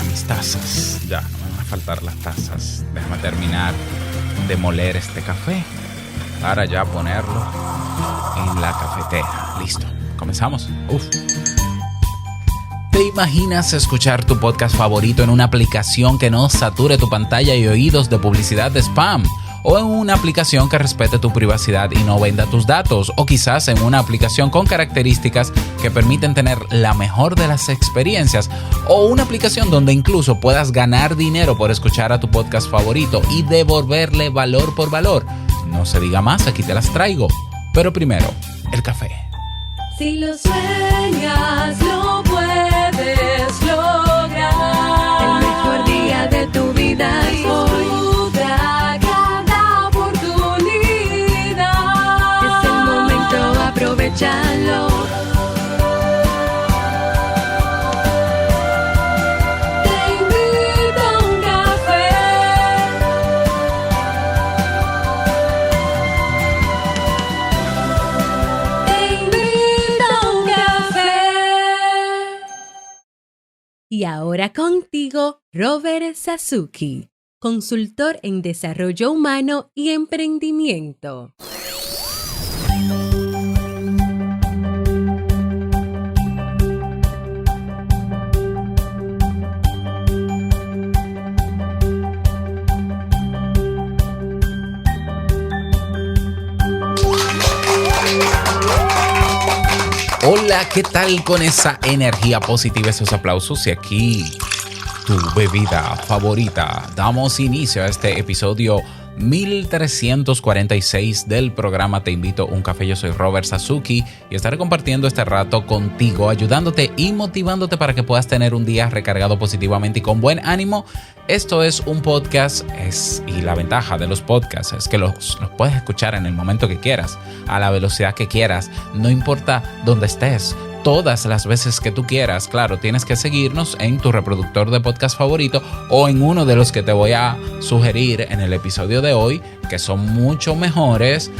mis tazas. Ya, no me van a faltar las tazas. Déjame terminar de moler este café para ya ponerlo en la cafetera. Listo, comenzamos. ¿Te imaginas escuchar tu podcast favorito en una aplicación que no sature tu pantalla y oídos de publicidad de spam? ¿O en una aplicación que respete tu privacidad y no venda tus datos? ¿O quizás en una aplicación con características que permiten tener la mejor de las experiencias? ¿O una aplicación donde incluso puedas ganar dinero por escuchar a tu podcast favorito y devolverle valor por valor? No se diga más, aquí te las traigo. Pero primero, el café. Si lo sueñas, lo puedes lograr. El mejor día de tu vida es hoy. Disfruta cada oportunidad. Es el momento, aprovechalo. Te invito a un café. Te invito a un café. Y ahora contigo, Robert Sasuki, consultor en desarrollo humano y emprendimiento. Hola, ¿qué tal con esa energía positiva, esos aplausos? Y aquí, tu bebida favorita. Damos inicio a este episodio 1346 del programa Te Invito a un Café. Yo soy Robert Sasuki y estaré compartiendo este rato contigo, ayudándote y motivándote para que puedas tener un día recargado positivamente y con buen ánimo. Esto es un podcast y la ventaja de los podcasts es que los puedes escuchar en el momento que quieras, a la velocidad que quieras, no importa dónde estés. Todas las veces que tú quieras. Claro, tienes que seguirnos en tu reproductor de podcast favorito o en uno de los que te voy a sugerir en el episodio de hoy, que son mucho mejores,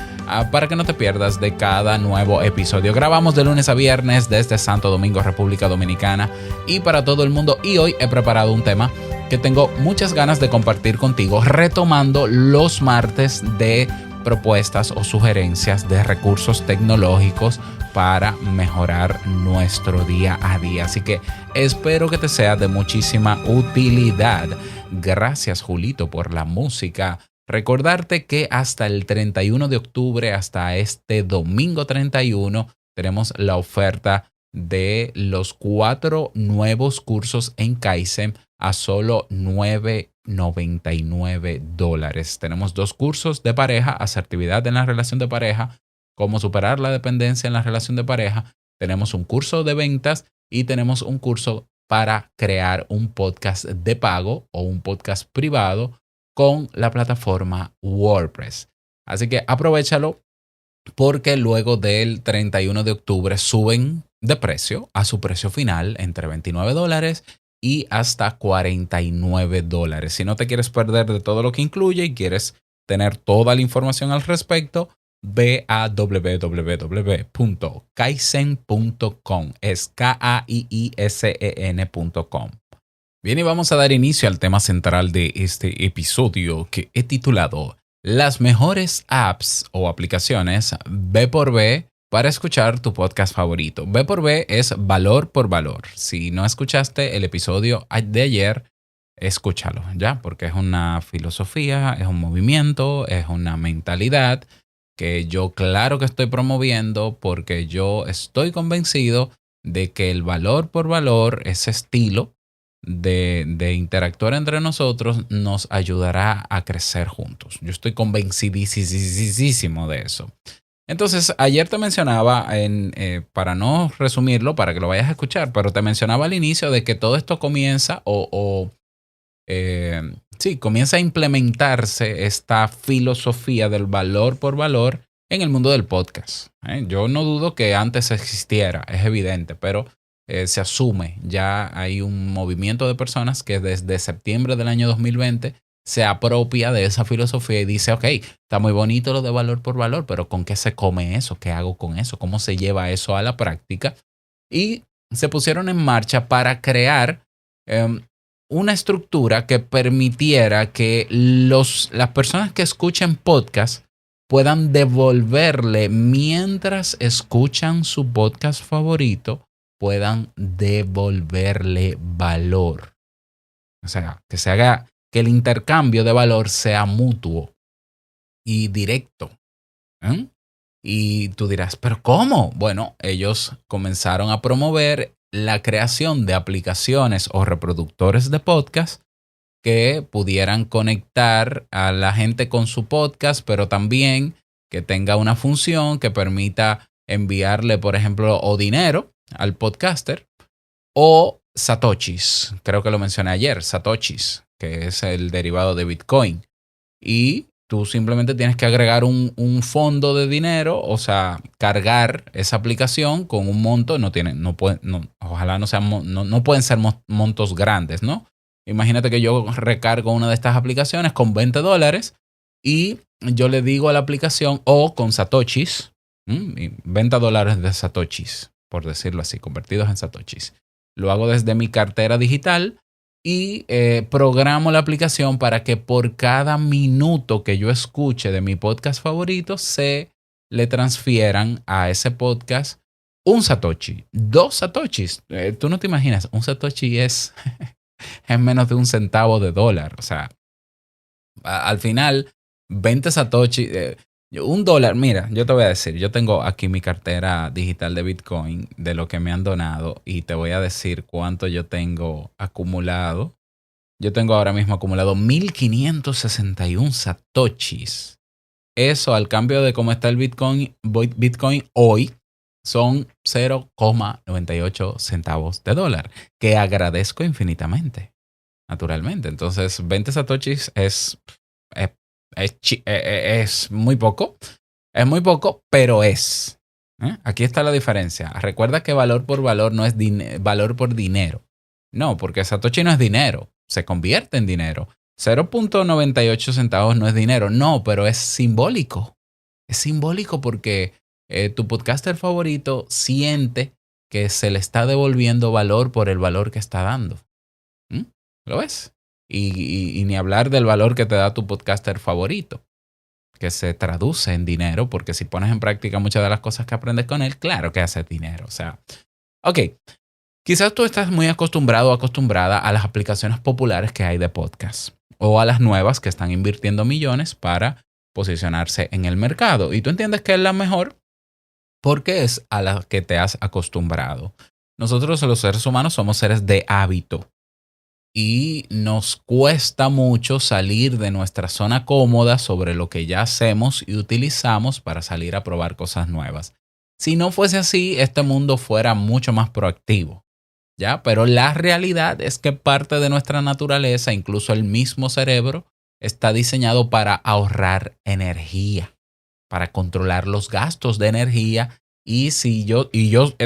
para que no te pierdas de cada nuevo episodio. Grabamos de lunes a viernes desde Santo Domingo, República Dominicana, y para todo el mundo. Y hoy he preparado un tema que tengo muchas ganas de compartir contigo, retomando los martes de propuestas o sugerencias de recursos tecnológicos para mejorar nuestro día a día. Así que espero que te sea de muchísima utilidad. Gracias, Julito, por la música. Recordarte que hasta el 31 de octubre, hasta este domingo 31, tenemos la oferta de los 4 nuevos cursos en Kaizen a solo $9.99. Tenemos 2 cursos de pareja, asertividad en la relación de pareja, cómo superar la dependencia en la relación de pareja. Tenemos un curso de ventas y tenemos un curso para crear un podcast de pago o un podcast privado con la plataforma WordPress. Así que aprovéchalo porque luego del 31 de octubre suben de precio a su precio final entre $29 y hasta $49. Si no te quieres perder de todo lo que incluye y quieres tener toda la información al respecto, ve a www.kaizen.com. Es KAIISEN.com. Bien, y vamos a dar inicio al tema central de este episodio que he titulado Las mejores apps o aplicaciones B por B para escuchar tu podcast favorito. B por B es valor por valor. Si no escuchaste el episodio de ayer, escúchalo ya, porque es una filosofía, es un movimiento, es una mentalidad que yo claro que estoy promoviendo porque yo estoy convencido de que el valor por valor, ese estilo de interactuar entre nosotros, nos ayudará a crecer juntos. Yo estoy convencidísimo de eso. Entonces, ayer te mencionaba, para no resumirlo, para que lo vayas a escuchar, pero te mencionaba al inicio de que todo esto comienza comienza a implementarse esta filosofía del valor por valor en el mundo del podcast. Yo no dudo que antes existiera, es evidente, pero se asume, ya hay un movimiento de personas que desde septiembre del año 2020 se apropia de esa filosofía y dice, ok, está muy bonito lo de valor por valor, pero ¿con qué se come eso? ¿Qué hago con eso? ¿Cómo se lleva eso a la práctica? Y se pusieron en marcha para crear una estructura que permitiera que las personas que escuchen podcast puedan devolverle mientras escuchan su podcast favorito, puedan devolverle valor. O sea, que se haga, que el intercambio de valor sea mutuo y directo. Y tú dirás, ¿pero cómo? Bueno, ellos comenzaron a promover la creación de aplicaciones o reproductores de podcast que pudieran conectar a la gente con su podcast, pero también que tenga una función que permita enviarle, por ejemplo, o dinero al podcaster o satoshis. Creo que lo mencioné ayer, satoshis, que es el derivado de Bitcoin. Y tú simplemente tienes que agregar un fondo de dinero, o sea, cargar esa aplicación con un monto. Ojalá no pueden ser montos grandes, ¿no? Imagínate que yo recargo una de estas aplicaciones con $20 y yo le digo a la aplicación, o con satoshis, $20 de satoshis, por decirlo así, convertidos en satoshis. Lo hago desde mi cartera digital y programo la aplicación para que por cada minuto que yo escuche de mi podcast favorito se le transfieran a ese podcast un satoshi, 2 satoshis. Tú no te imaginas, un satoshi es menos de un centavo de dólar. O sea, al final, 20 satoshi, $1. Mira, yo te voy a decir, yo tengo aquí mi cartera digital de Bitcoin de lo que me han donado y te voy a decir cuánto yo tengo acumulado. Yo tengo ahora mismo acumulado 1,561 satoshis. Eso, al cambio de cómo está el Bitcoin hoy, son 0,98 centavos de dólar, que agradezco infinitamente, naturalmente. Entonces, 20 satoshis es muy poco. Es muy poco, pero es. Aquí está la diferencia. Recuerda que valor por valor no es valor por dinero. No, porque satoshi no es dinero. Se convierte en dinero. 0,98 centavos no es dinero. No, pero es simbólico. Es simbólico porque tu podcaster favorito siente que se le está devolviendo valor por el valor que está dando. ¿Lo ves? Y ni hablar del valor que te da tu podcaster favorito, que se traduce en dinero, porque si pones en práctica muchas de las cosas que aprendes con él, claro que haces dinero. O sea, ok, quizás tú estás muy acostumbrado o acostumbrada a las aplicaciones populares que hay de podcast o a las nuevas que están invirtiendo millones para posicionarse en el mercado. Y tú entiendes que es la mejor porque es a la que te has acostumbrado. Nosotros los seres humanos somos seres de hábito. Y nos cuesta mucho salir de nuestra zona cómoda sobre lo que ya hacemos y utilizamos para salir a probar cosas nuevas. Si no fuese así, este mundo fuera mucho más proactivo, ¿ya? Pero la realidad es que parte de nuestra naturaleza, incluso el mismo cerebro, está diseñado para ahorrar energía, para controlar los gastos de energía. Y yo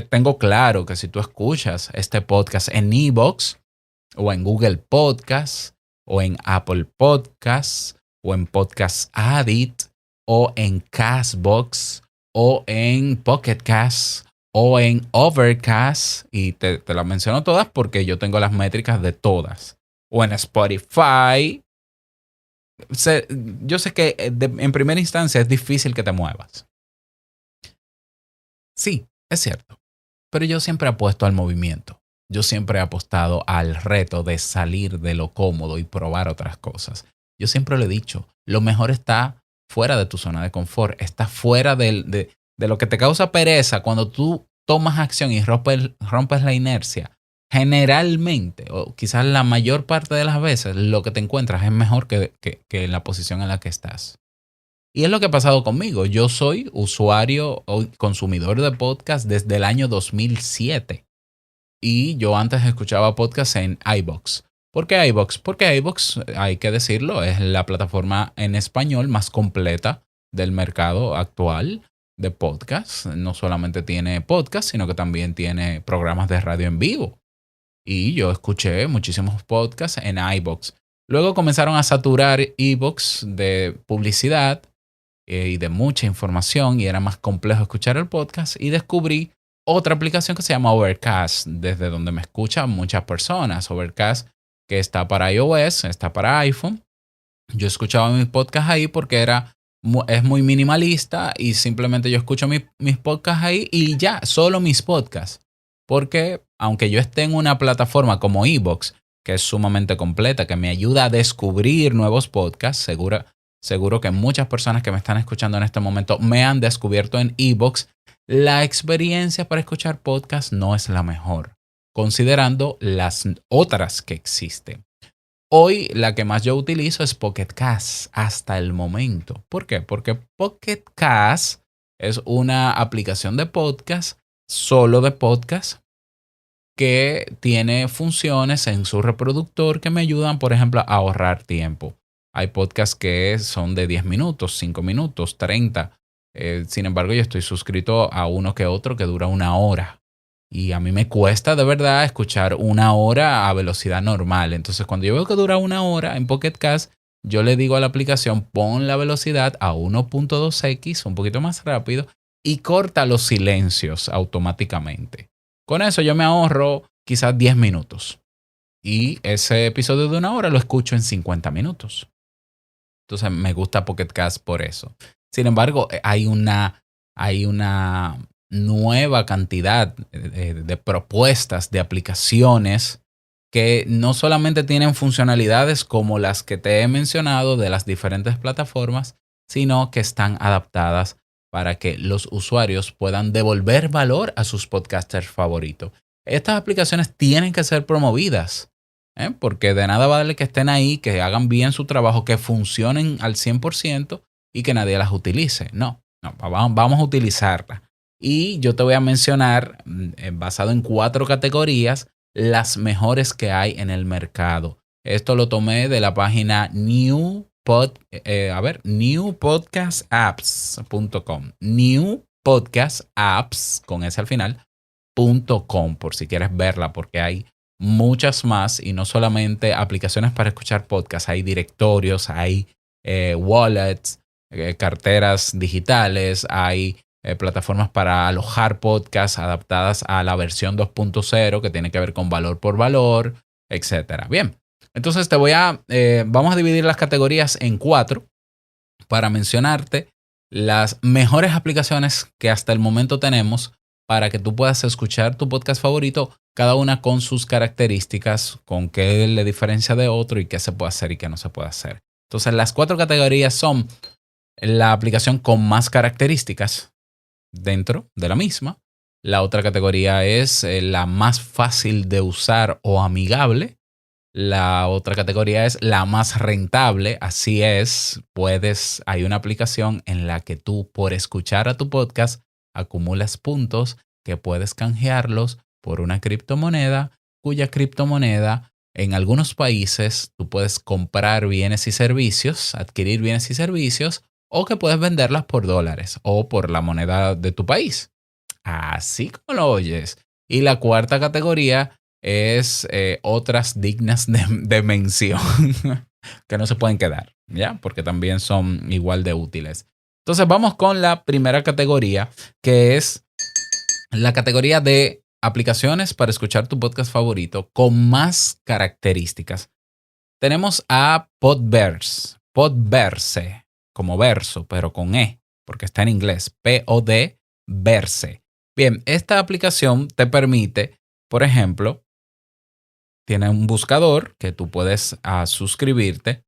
tengo claro que si tú escuchas este podcast en iVoox, o en Google Podcasts, o en Apple Podcasts, o en Podcast Addict, o en Castbox, o en Pocket Cast, o en Overcast, y te las menciono todas porque yo tengo las métricas de todas, o en Spotify. Yo sé que en primera instancia es difícil que te muevas. Sí, es cierto, pero yo siempre apuesto al movimiento. Yo siempre he apostado al reto de salir de lo cómodo y probar otras cosas. Yo siempre lo he dicho, lo mejor está fuera de tu zona de confort, está fuera de lo que te causa pereza cuando tú tomas acción y rompes la inercia. Generalmente, o quizás la mayor parte de las veces, lo que te encuentras es mejor que en la posición en la que estás. Y es lo que ha pasado conmigo. Yo soy usuario o consumidor de podcast desde el año 2007. Y yo antes escuchaba podcasts en iVoox. ¿Por qué iVoox? Porque iVoox, hay que decirlo, es la plataforma en español más completa del mercado actual de podcasts. No solamente tiene podcasts, sino que también tiene programas de radio en vivo. Y yo escuché muchísimos podcasts en iVoox. Luego comenzaron a saturar iVoox de publicidad y de mucha información y era más complejo escuchar el podcast y descubrí otra aplicación que se llama Overcast, desde donde me escuchan muchas personas. Overcast, que está para iOS, está para iPhone. Yo escuchaba mis podcasts ahí porque es muy minimalista y simplemente yo escucho mis podcasts ahí y ya, solo mis podcasts. Porque aunque yo esté en una plataforma como iVoox, que es sumamente completa, que me ayuda a descubrir nuevos podcasts, seguro que muchas personas que me están escuchando en este momento me han descubierto en iVoox, la experiencia para escuchar podcasts no es la mejor, considerando las otras que existen. Hoy la que más yo utilizo es Pocket Cast hasta el momento. ¿Por qué? Porque Pocket Cast es una aplicación de podcast, solo de podcast, que tiene funciones en su reproductor que me ayudan, por ejemplo, a ahorrar tiempo. Hay podcasts que son de 10 minutos, 5 minutos, 30. Sin embargo, yo estoy suscrito a uno que otro que dura 1 hora. Y a mí me cuesta de verdad escuchar 1 hora a velocidad normal. Entonces, cuando yo veo que dura 1 hora en Pocket Cast, yo le digo a la aplicación, pon la velocidad a 1.2x, un poquito más rápido, y corta los silencios automáticamente. Con eso yo me ahorro quizás 10 minutos. Y ese episodio de 1 hora lo escucho en 50 minutos. Entonces, me gusta Pocket Cast por eso. Sin embargo, hay una nueva cantidad de propuestas, de aplicaciones que no solamente tienen funcionalidades como las que te he mencionado de las diferentes plataformas, sino que están adaptadas para que los usuarios puedan devolver valor a sus podcasters favoritos. Estas aplicaciones tienen que ser promovidas, porque de nada vale que estén ahí, que hagan bien su trabajo, que funcionen al 100% y que nadie las utilice. No, vamos a utilizarlas. Y yo te voy a mencionar, basado en 4 categorías, las mejores que hay en el mercado. Esto lo tomé de la página newpodcastapps.com. Newpodcastapps, con ese al final, .com, por si quieres verla, porque hay muchas más y no solamente aplicaciones para escuchar podcasts, hay directorios, hay wallets, carteras digitales, hay plataformas para alojar podcasts adaptadas a la versión 2.0 que tiene que ver con valor por valor, etcétera. Bien, entonces vamos a dividir las categorías en 4 para mencionarte las mejores aplicaciones que hasta el momento tenemos para que tú puedas escuchar tu podcast favorito, cada una con sus características, con qué le diferencia de otro y qué se puede hacer y qué no se puede hacer. Entonces, las 4 categorías son la aplicación con más características dentro de la misma. La otra categoría es la más fácil de usar o amigable. La otra categoría es la más rentable. Así es, hay una aplicación en la que tú, por escuchar a tu podcast, acumulas puntos que puedes canjearlos por una criptomoneda, cuya criptomoneda en algunos países tú puedes comprar bienes y servicios, adquirir bienes y servicios, o que puedes venderlas por dólares o por la moneda de tu país. Así como lo oyes. Y la 4ª categoría es otras dignas de mención que no se pueden quedar, ¿ya? Porque también son igual de útiles. Entonces vamos con la primera categoría, que es la categoría de aplicaciones para escuchar tu podcast favorito con más características. Tenemos a Podverse, como verso, pero con E, porque está en inglés, Podverse. Bien, esta aplicación te permite, por ejemplo, tiene un buscador que tú puedes suscribirte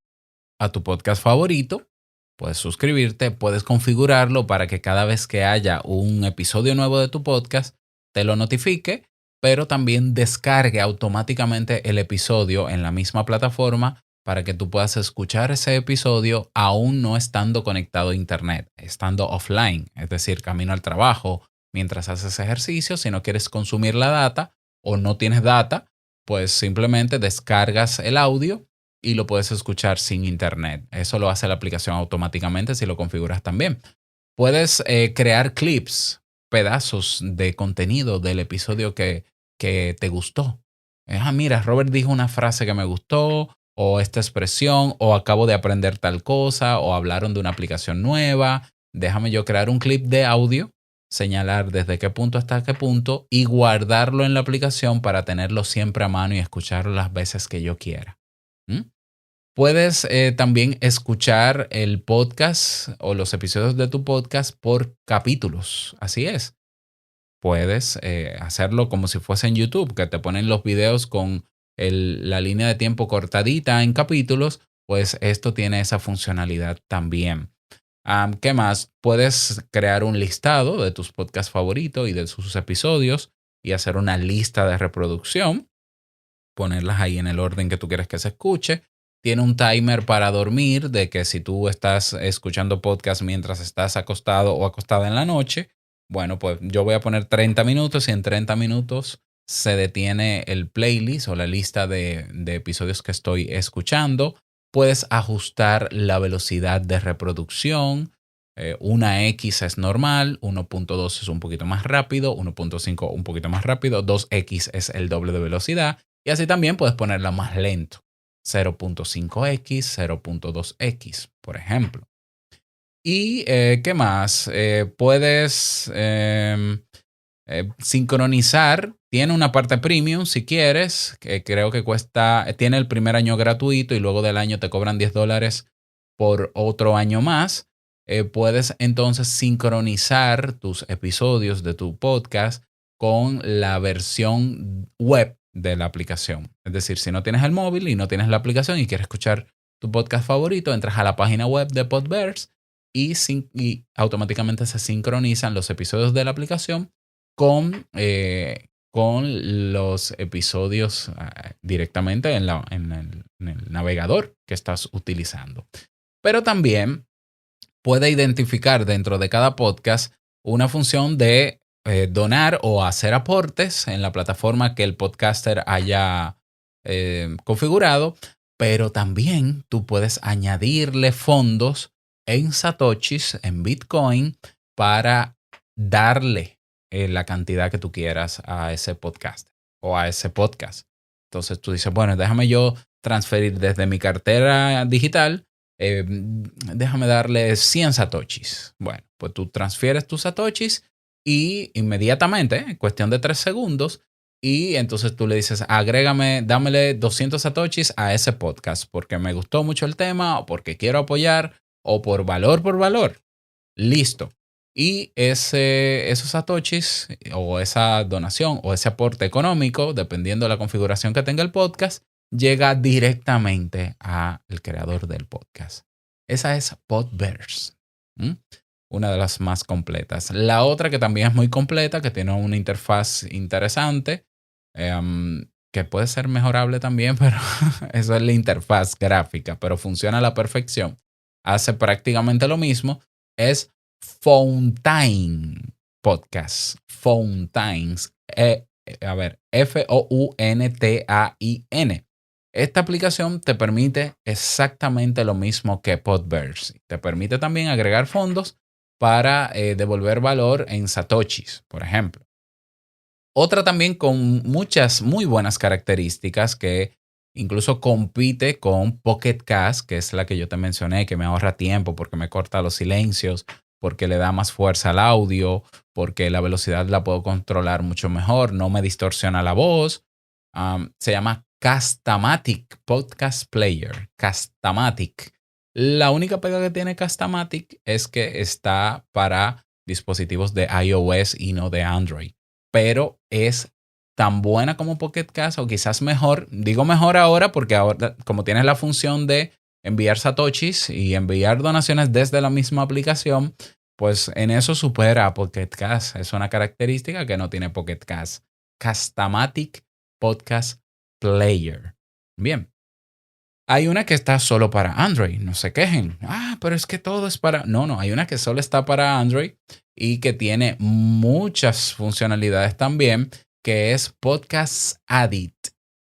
a tu podcast favorito. Puedes suscribirte, puedes configurarlo para que cada vez que haya un episodio nuevo de tu podcast te lo notifique, pero también descargue automáticamente el episodio en la misma plataforma para que tú puedas escuchar ese episodio aún no estando conectado a internet, estando offline, es decir, camino al trabajo, mientras haces ejercicio. Si no quieres consumir la data o no tienes data, pues simplemente descargas el audio y lo puedes escuchar sin internet. Eso lo hace la aplicación automáticamente si lo configuras también. Puedes crear clips, pedazos de contenido del episodio que te gustó. Mira, Robert dijo una frase que me gustó, o esta expresión, o acabo de aprender tal cosa, o hablaron de una aplicación nueva. Déjame yo crear un clip de audio señalar desde qué punto hasta qué punto y guardarlo en la aplicación para tenerlo siempre a mano y escucharlo las veces que yo quiera. ¿Mm? Puedes también escuchar el podcast o los episodios de tu podcast por capítulos. Así es. Puedes hacerlo como si fuese en YouTube, que te ponen los videos con la línea de tiempo cortadita en capítulos. Pues esto tiene esa funcionalidad también. ¿Qué más? Puedes crear un listado de tus podcasts favoritos y de sus episodios y hacer una lista de reproducción, ponerlas ahí en el orden que tú quieres que se escuche. Tiene un timer para dormir, de que si tú estás escuchando podcast mientras estás acostado o acostada en la noche, bueno, pues yo voy a poner 30 minutos y en 30 minutos se detiene el playlist o la lista de episodios que estoy escuchando. Puedes ajustar la velocidad de reproducción. Una X es normal, 1.2 es un poquito más rápido, 1.5 un poquito más rápido, 2X es el doble de velocidad y así también puedes ponerla más lento, 0.5X, 0.2X, por ejemplo. ¿Y qué más? Puedes sincronizar. Tiene una parte premium si quieres, que creo que tiene el primer año gratuito y luego del año te cobran $10 por otro año más. Puedes entonces sincronizar tus episodios de tu podcast con la versión web de la aplicación. Es decir, si no tienes el móvil y no tienes la aplicación y quieres escuchar tu podcast favorito, entras a la página web de Podverse y automáticamente se sincronizan los episodios de la aplicación con los episodios directamente en el navegador que estás utilizando. Pero también puede identificar dentro de cada podcast una función de donar o hacer aportes en la plataforma que el podcaster haya configurado, pero también tú puedes añadirle fondos en satoshis, en Bitcoin, para darle la cantidad que tú quieras a ese podcast o a ese podcast. Entonces tú dices, bueno, déjame yo transferir desde mi cartera digital, déjame darle 100 satoshis. Bueno, pues tú transfieres tus satoshis y inmediatamente, en cuestión de 3 segundos, y entonces tú le dices, dámele 200 satoshis a ese podcast porque me gustó mucho el tema o porque quiero apoyar o por valor. Listo. Y esos satoshis o esa donación o ese aporte económico, dependiendo de la configuración que tenga el podcast, llega directamente al creador del podcast. Esa es Podverse. Una de las más completas. La otra que también es muy completa, que tiene una interfaz interesante, que puede ser mejorable también, pero eso es la interfaz gráfica, pero funciona a la perfección. Hace prácticamente lo mismo. Es Fountain Podcast. Fountains. Fountain. Esta aplicación te permite exactamente lo mismo que Podverse. Te permite también agregar fondos para devolver valor en satoshis, por ejemplo. Otra también con muchas muy buenas características que incluso compite con Pocket Cast, que es la que yo te mencioné, que me ahorra tiempo porque me corta los silencios, porque le da más fuerza al audio, porque la velocidad la puedo controlar mucho mejor, no me distorsiona la voz. Se llama Castamatic Podcast Player. Castamatic. La única pega que tiene Castamatic es que está para dispositivos de iOS y no de Android. Pero es tan buena como Pocket Cast o quizás mejor. Digo mejor ahora porque ahora, como tienes la función de enviar satoshis y enviar donaciones desde la misma aplicación, pues en eso supera a Pocket Cast. Es una característica que no tiene Pocket Cast. Castamatic Podcast Player. Bien. Hay una que está solo para Android, no se quejen. Pero es que todo es para... No, hay una que solo está para Android y que tiene muchas funcionalidades también, que es Podcast Addict.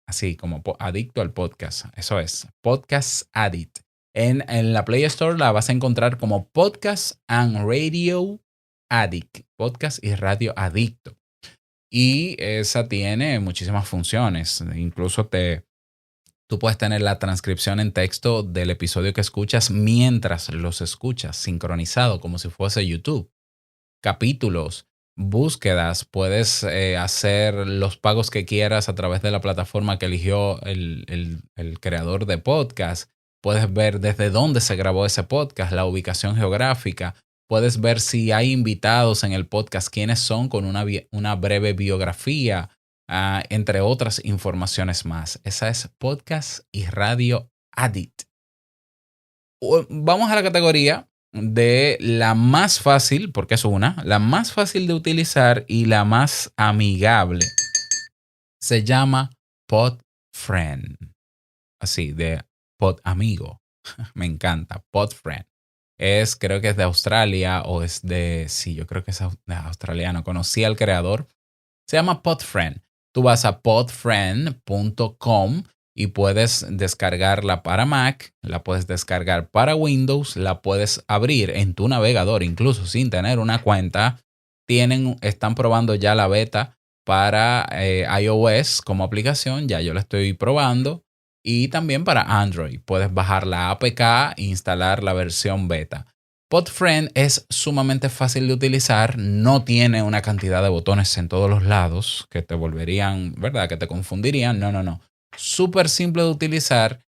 Así como adicto al podcast. Eso es, Podcast Addict. En la Play Store la vas a encontrar como Podcast and Radio Addict. Podcast y radio adicto. Y esa tiene muchísimas funciones. Incluso tú puedes tener la transcripción en texto del episodio que escuchas mientras los escuchas, sincronizado como si fuese YouTube. Capítulos, búsquedas, puedes hacer los pagos que quieras a través de la plataforma que eligió el creador de podcast. Puedes ver desde dónde se grabó ese podcast, la ubicación geográfica. Puedes ver si hay invitados en el podcast, quiénes son con una breve biografía, entre otras informaciones más. Esa es Podcast y Radio Addict. Vamos a la categoría de la más fácil, porque es la más fácil de utilizar y la más amigable. Se llama PodFriend. Así, de Pod Amigo. Me encanta. PodFriend. Creo que es de Australia o es sí, yo creo que es de australiano. Conocí al creador. Se llama PodFriend. Tú vas a podfriend.com y puedes descargarla para Mac, la puedes descargar para Windows, la puedes abrir en tu navegador, incluso sin tener una cuenta. Están probando ya la beta para iOS como aplicación, ya yo la estoy probando. Y también para Android. Puedes bajar la APK e instalar la versión beta. PodFriend es sumamente fácil de utilizar. No tiene una cantidad de botones en todos los lados que te volverían, ¿verdad? Que te confundirían. No. Súper simple de utilizar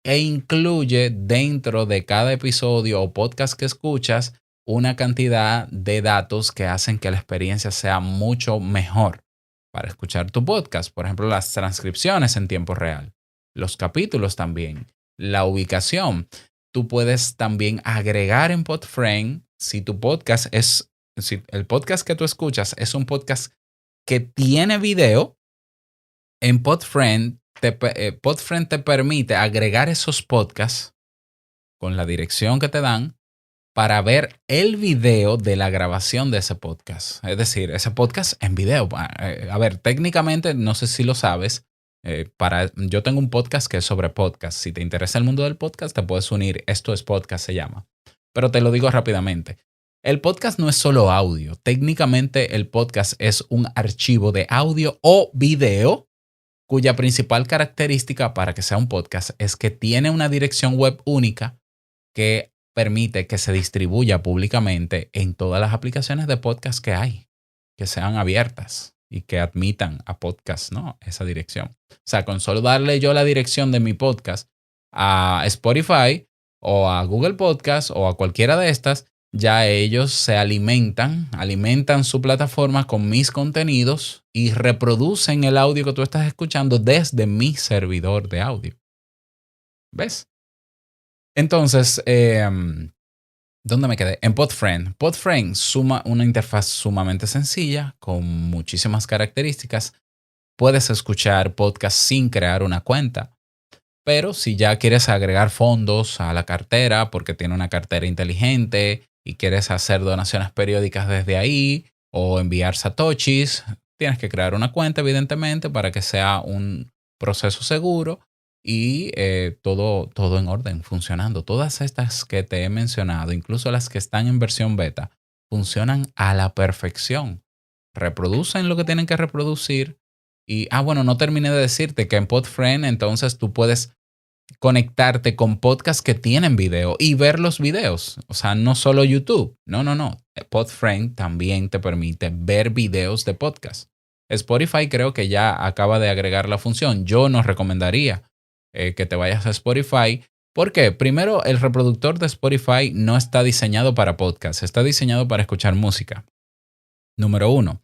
e incluye dentro de cada episodio o podcast que escuchas una cantidad de datos que hacen que la experiencia sea mucho mejor para escuchar tu podcast. Por ejemplo, las transcripciones en tiempo real. Los capítulos también, la ubicación. Tú puedes también agregar en PodFriend, si el podcast que tú escuchas es un podcast que tiene video, en PodFriend PodFriend te permite agregar esos podcasts con la dirección que te dan para ver el video de la grabación de ese podcast. Es decir, ese podcast en video. A ver, técnicamente, no sé si lo sabes, yo tengo un podcast que es sobre podcast. Si te interesa el mundo del podcast, te puedes unir. Esto es Podcast, se llama. Pero te lo digo rápidamente. El podcast no es solo audio. Técnicamente, el podcast es un archivo de audio o video cuya principal característica para que sea un podcast es que tiene una dirección web única que permite que se distribuya públicamente en todas las aplicaciones de podcast que hay, que sean abiertas y que admitan a podcast, ¿no? Esa dirección. O sea, con solo darle yo la dirección de mi podcast a Spotify o a Google Podcast o a cualquiera de estas, ya ellos se alimentan su plataforma con mis contenidos y reproducen el audio que tú estás escuchando desde mi servidor de audio. ¿Ves? Entonces, ¿dónde me quedé? En PodFriend. PodFriend suma una interfaz sumamente sencilla con muchísimas características. Puedes escuchar podcast sin crear una cuenta. Pero si ya quieres agregar fondos a la cartera porque tiene una cartera inteligente y quieres hacer donaciones periódicas desde ahí o enviar satoshis, tienes que crear una cuenta, evidentemente, para que sea un proceso seguro y todo en orden, funcionando. Todas estas que te he mencionado, incluso las que están en versión beta, funcionan a la perfección. Reproducen lo que tienen que reproducir. Y, bueno, no terminé de decirte que en PodFriend entonces tú puedes conectarte con podcasts que tienen video y ver los videos. O sea, no solo YouTube. No. PodFriend también te permite ver videos de podcast. Spotify creo que ya acaba de agregar la función. Yo no recomendaría que te vayas a Spotify. ¿Por qué? Primero, el reproductor de Spotify no está diseñado para podcast. Está diseñado para escuchar música. Número 1.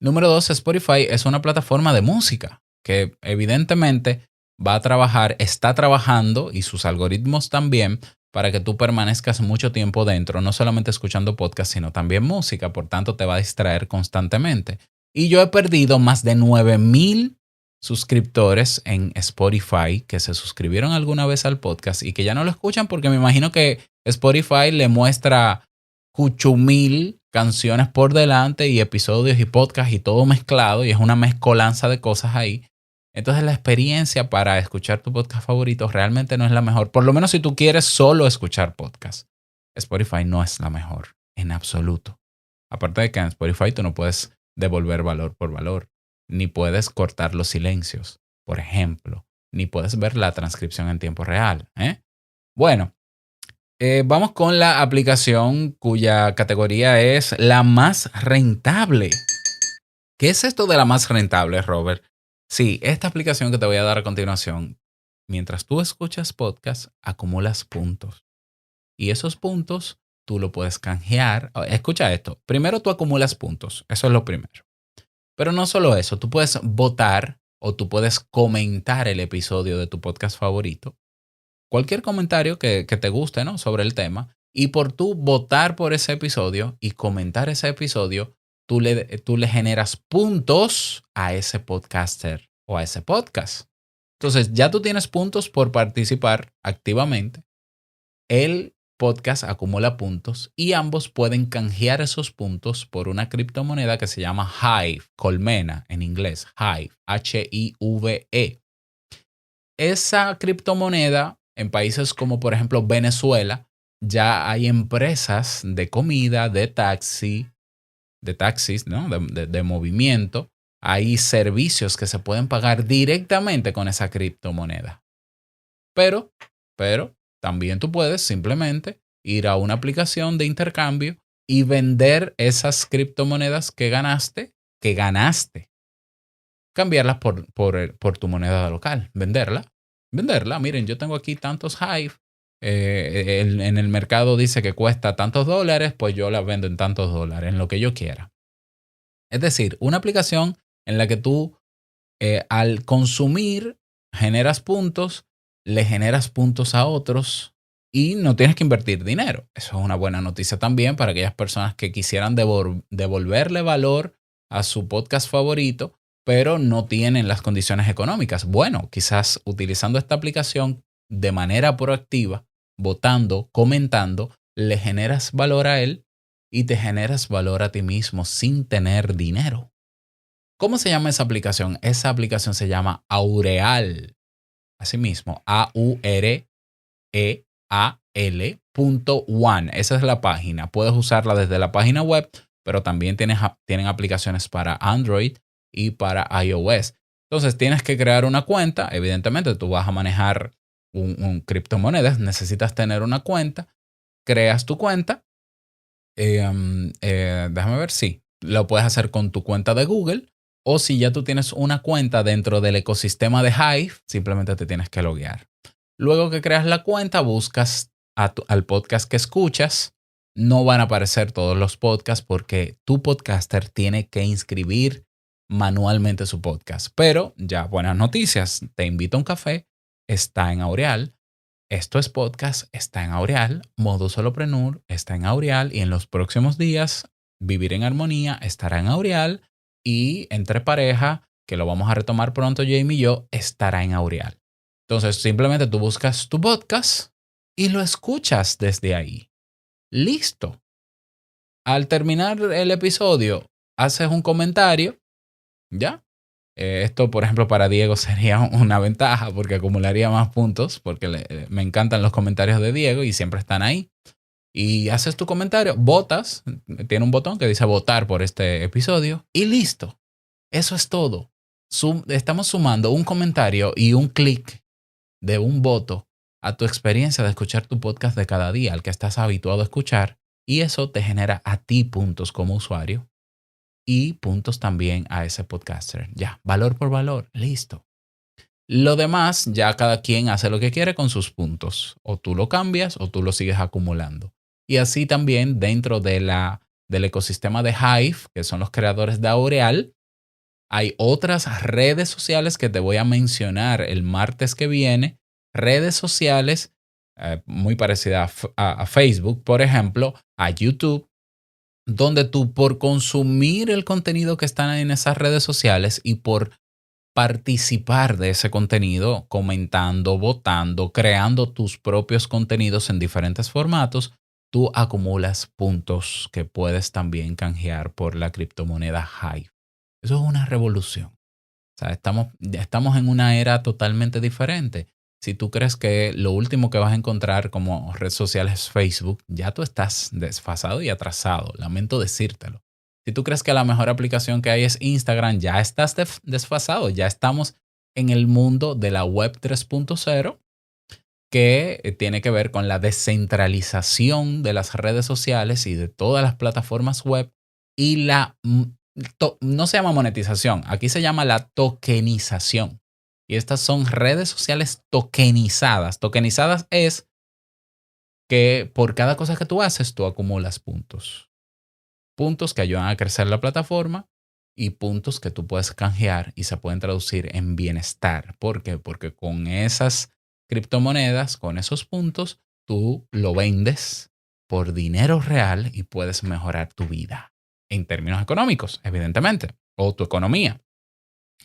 Número 2, Spotify es una plataforma de música que evidentemente está trabajando y sus algoritmos también para que tú permanezcas mucho tiempo dentro, no solamente escuchando podcast, sino también música, por tanto te va a distraer constantemente. Y yo he perdido más de 9,000 suscriptores en Spotify que se suscribieron alguna vez al podcast y que ya no lo escuchan porque me imagino que Spotify le muestra 8,000 canciones por delante y episodios y podcasts y todo mezclado y es una mezcolanza de cosas ahí. Entonces la experiencia para escuchar tu podcast favorito realmente no es la mejor. Por lo menos si tú quieres solo escuchar podcast. Spotify no es la mejor en absoluto. Aparte de que en Spotify tú no puedes devolver valor por valor. Ni puedes cortar los silencios, por ejemplo. Ni puedes ver la transcripción en tiempo real. Bueno. Vamos con la aplicación cuya categoría es la más rentable. ¿Qué es esto de la más rentable, Robert? Sí, esta aplicación que te voy a dar a continuación, mientras tú escuchas podcast, acumulas puntos. Y esos puntos tú lo puedes canjear. Escucha esto. Primero tú acumulas puntos. Eso es lo primero. Pero no solo eso. Tú puedes votar o tú puedes comentar el episodio de tu podcast favorito. Cualquier comentario que te guste, ¿no? Sobre el tema. Y por tú votar por ese episodio y comentar ese episodio, tú le generas puntos a ese podcaster o a ese podcast. Entonces ya tú tienes puntos por participar activamente. El podcast acumula puntos y ambos pueden canjear esos puntos por una criptomoneda que se llama Hive, colmena en inglés, Hive, Hive. Esa criptomoneda en países como por ejemplo Venezuela, ya hay empresas de comida, de taxis, ¿no? de movimiento. Hay servicios que se pueden pagar directamente con esa criptomoneda. Pero también tú puedes simplemente ir a una aplicación de intercambio y vender esas criptomonedas que ganaste, cambiarlas por tu moneda local, venderla. Miren, yo tengo aquí tantos Hive, en el mercado dice que cuesta tantos dólares, pues yo la vendo en tantos dólares, en lo que yo quiera. Es decir, una aplicación en la que tú al consumir generas puntos, le generas puntos a otros y no tienes que invertir dinero. Eso es una buena noticia también para aquellas personas que quisieran devolverle valor a su podcast favorito, pero no tienen las condiciones económicas. Bueno, quizás utilizando esta aplicación de manera proactiva, votando, comentando, le generas valor a él y te generas valor a ti mismo sin tener dinero. ¿Cómo se llama esa aplicación? Esa aplicación se llama Aureal. Asimismo, AUREAL.one. Esa es la página. Puedes usarla desde la página web, pero también tienen aplicaciones para Android y para iOS. Entonces tienes que crear una cuenta. Evidentemente, tú vas a manejar un criptomonedas. Necesitas tener una cuenta. Creas tu cuenta. Déjame ver si lo puedes hacer con tu cuenta de Google. O si ya tú tienes una cuenta dentro del ecosistema de Hive, simplemente te tienes que loguear. Luego que creas la cuenta, buscas al podcast que escuchas. No van a aparecer todos los podcasts porque tu podcaster tiene que inscribir manualmente su podcast. Pero ya, buenas noticias. Te invito a un café. Está en Aureal. Esto es podcast. Está en Aureal. Modo Solopreneur está en Aureal. Y en los próximos días, Vivir en Armonía estará en Aureal. Y Entre Pareja, que lo vamos a retomar pronto Jamie y yo, estará en Aureal. Entonces simplemente tú buscas tu podcast y lo escuchas desde ahí. Listo. Al terminar el episodio, haces un comentario, ¿ya? Esto, por ejemplo, para Diego sería una ventaja porque acumularía más puntos porque me encantan los comentarios de Diego y siempre están ahí. Y haces tu comentario, votas, tiene un botón que dice votar por este episodio y listo. Eso es todo. Estamos sumando un comentario y un clic de un voto a tu experiencia de escuchar tu podcast de cada día, al que estás habituado a escuchar, y eso te genera a ti puntos como usuario y puntos también a ese podcaster. Ya, valor por valor, listo. Lo demás, ya cada quien hace lo que quiere con sus puntos. O tú lo cambias o tú lo sigues acumulando. Y así también dentro del ecosistema de Hive, que son los creadores de Aureal, hay otras redes sociales que te voy a mencionar el martes que viene. Redes sociales muy parecidas a Facebook, por ejemplo, a YouTube, donde tú por consumir el contenido que están en esas redes sociales y por participar de ese contenido, comentando, votando, creando tus propios contenidos en diferentes formatos, tú acumulas puntos que puedes también canjear por la criptomoneda Hive. Eso es una revolución. O sea, estamos en una era totalmente diferente. Si tú crees que lo último que vas a encontrar como red social es Facebook, ya tú estás desfasado y atrasado. Lamento decírtelo. Si tú crees que la mejor aplicación que hay es Instagram, ya estás desfasado. Ya estamos en el mundo de la web 3.0, que tiene que ver con la descentralización de las redes sociales y de todas las plataformas web y no se llama monetización, aquí se llama la tokenización. Y estas son redes sociales tokenizadas. Tokenizadas es que por cada cosa que tú haces, tú acumulas puntos. Puntos que ayudan a crecer la plataforma y puntos que tú puedes canjear y se pueden traducir en bienestar. ¿Por qué? Porque con esas criptomonedas, con esos puntos, tú lo vendes por dinero real y puedes mejorar tu vida en términos económicos, evidentemente, o tu economía.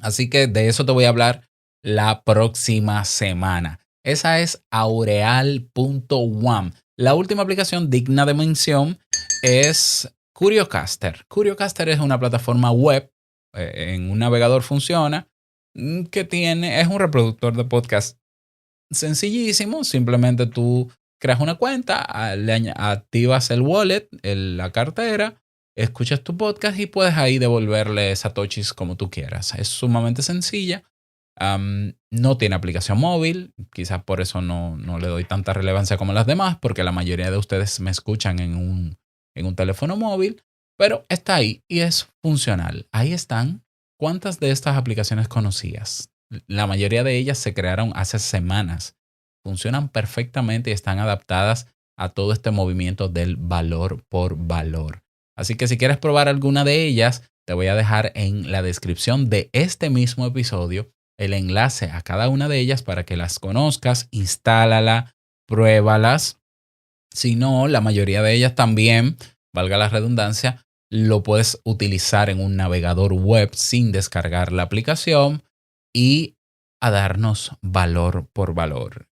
Así que de eso te voy a hablar la próxima semana. Esa es Aureal.one. La última aplicación digna de mención es Curiocaster. Curiocaster es una plataforma web, en un navegador funciona, es un reproductor de podcast sencillísimo. Simplemente tú creas una cuenta, activas el wallet, la cartera, escuchas tu podcast y puedes ahí devolverle satoshis como tú quieras. Es sumamente sencilla. No tiene aplicación móvil, quizás por eso no le doy tanta relevancia como las demás, porque la mayoría de ustedes me escuchan en un teléfono móvil, pero está ahí y es funcional. Ahí están. ¿Cuántas de estas aplicaciones conocías? La mayoría de ellas se crearon hace semanas. Funcionan perfectamente y están adaptadas a todo este movimiento del valor por valor. Así que si quieres probar alguna de ellas, te voy a dejar en la descripción de este mismo episodio el enlace a cada una de ellas para que las conozcas, instálala, pruébalas. Si no, la mayoría de ellas también, valga la redundancia, lo puedes utilizar en un navegador web sin descargar la aplicación y a darnos valor por valor.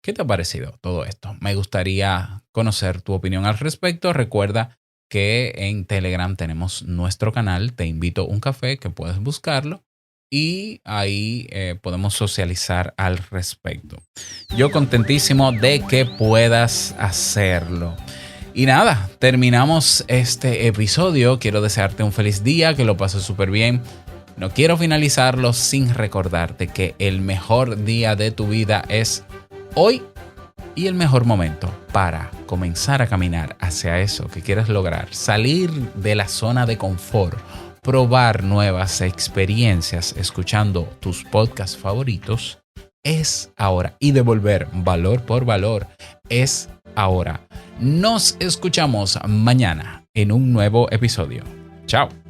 ¿Qué te ha parecido todo esto? Me gustaría conocer tu opinión al respecto. Recuerda que en Telegram tenemos nuestro canal, Te Invito a un Café, que puedes buscarlo. Y ahí podemos socializar al respecto. Yo contentísimo de que puedas hacerlo. Y nada, terminamos este episodio. Quiero desearte un feliz día, que lo pases súper bien. No quiero finalizarlo sin recordarte que el mejor día de tu vida es hoy y el mejor momento para comenzar a caminar hacia eso que quieres lograr. Salir de la zona de confort. Probar nuevas experiencias escuchando tus podcasts favoritos es ahora. Y devolver valor por valor es ahora. Nos escuchamos mañana en un nuevo episodio. Chao.